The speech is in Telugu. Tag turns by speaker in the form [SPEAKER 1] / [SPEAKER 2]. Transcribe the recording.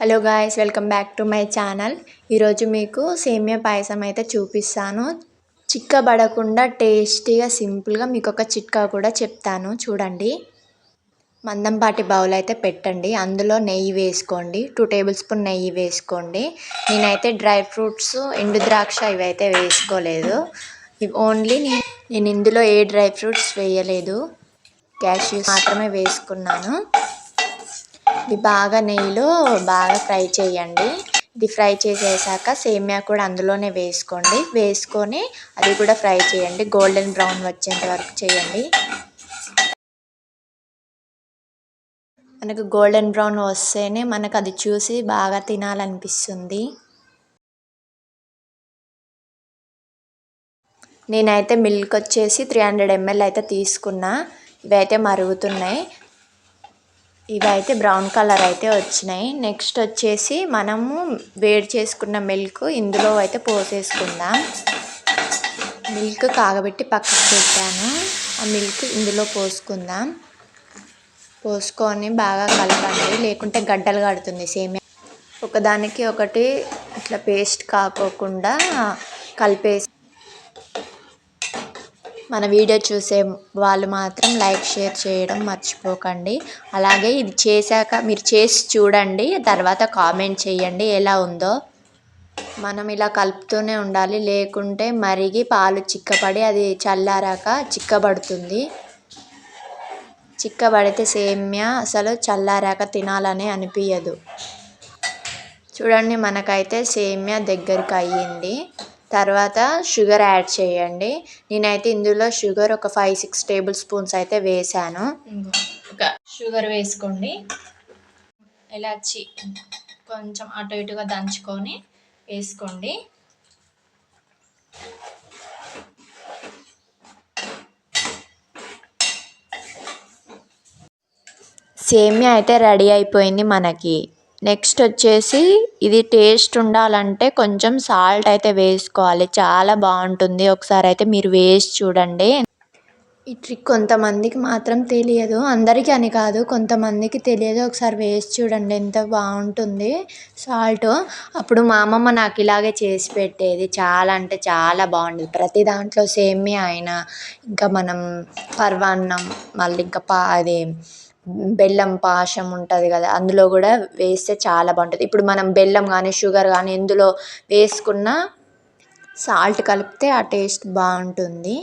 [SPEAKER 1] Hello guys, welcome back to my channel. ఈరోజు మీకు సేమియా పాయసం అయితే చూపిస్తాను. చిక్కబడకుండా టేస్టీగా సింపుల్గా మీకు ఒక చిట్కా కూడా చెప్తాను, చూడండి. మందంపాటి బౌల్ అయితే పెట్టండి, అందులో నెయ్యి వేసుకోండి. 2 టేబుల్ స్పూన్ నెయ్యి వేసుకోండి. నేనైతే డ్రై ఫ్రూట్స్, ఎండు ద్రాక్ష ఇవైతే వేసుకోలేదు. ఓన్లీ నేను ఇందులో ఏ డ్రై ఫ్రూట్స్ వేయలేదు, క్యాష్యూస్ మాత్రమే వేసుకున్నాను. ఇది బాగా నెయ్యిలో బాగా ఫ్రై చేయండి. ఇది ఫ్రై చేసేసాక సేమియా కూడా అందులోనే వేసుకోండి. వేసుకొని అది కూడా ఫ్రై చేయండి, గోల్డెన్ బ్రౌన్ వచ్చేంత వరకు చేయండి. మనకు గోల్డెన్ బ్రౌన్ వస్తేనే మనకు అది చూసి బాగా తినాలనిపిస్తుంది. నేనైతే మిల్క్ వచ్చేసి 300 ml అయితే తీసుకున్నా. ఇవైతే మరుగుతున్నాయి. ఇవైతే బ్రౌన్ కలర్ అయితే వచ్చినాయి. నెక్స్ట్ వచ్చేసి మనము వేడి చేసుకున్న మిల్క్ ఇందులో అయితే పోసేసుకుందాం. మిల్క్ కాగబెట్టి పక్కకు పెట్టాను. ఆ మిల్క్ ఇందులో పోసుకుందాం. పోసుకొని బాగా కలపండి, లేకుంటే గడ్డలు కడుతుంది సేమియా. ఒకదానికి ఒకటి ఇట్లా పేస్ట్ కాకోకుండా కలిపేసి, మన వీడియో చూసే వాళ్ళు మాత్రం లైక్ షేర్ చేయడం మర్చిపోకండి. అలాగే ఇది చేశాక మీరు చేసి చూడండి, తర్వాత కామెంట్ చేయండి ఎలా ఉందో. మనం ఇలా కలుపుతూనే ఉండాలి, లేకుంటే మరిగి పాలు చిక్కపడి అది చల్లారాక చిక్కబడుతుంది. చిక్కబడితే సేమియా అసలు చల్లారాక తినాలని అనిపించదు. చూడండి, మనకైతే సేమియా దగ్గరికి అయ్యింది. తర్వాత షుగర్ యాడ్ చేయండి. నేనైతే ఇందులో షుగర్ ఒక 5-6 టేబుల్ స్పూన్స్ అయితే వేసాను. షుగర్ వేసుకోండి. ఇలాచి కొంచెం అటు ఇటుగా దంచుకొని వేసుకోండి. సేమియా అయితే రెడీ అయిపోయింది మనకి. నెక్స్ట్ వచ్చేసి ఇది టేస్ట్ ఉండాలంటే కొంచెం సాల్ట్ అయితే వేసుకోవాలి, చాలా బాగుంటుంది. ఒకసారి అయితే మీరు వేసి చూడండి. ఈ ట్రిక్ కొంతమందికి మాత్రం తెలియదు, అందరికీ అని కాదు, కొంతమందికి తెలియదు. ఒకసారి వేసి చూడండి, ఎంత బాగుంటుంది సాల్ట్. అప్పుడు మా అమ్మమ్మ నాకు ఇలాగే చేసి పెట్టేది, చాలా అంటే చాలా బాగుండేది. ప్రతి దాంట్లో సేమియా అయినా, ఇంకా మనం పరమాన్నం, మళ్ళీ ఇంకా అది బెల్లం పాశం ఉంటుంది కదా, అందులో కూడా వేస్తే చాలా బాగుంటుంది. ఇప్పుడు మనం బెల్లం కానీ షుగర్ కానీ ఎందులో వేసుకున్నా సాల్ట్ కలిపితే ఆ టేస్ట్ బాగుంటుంది.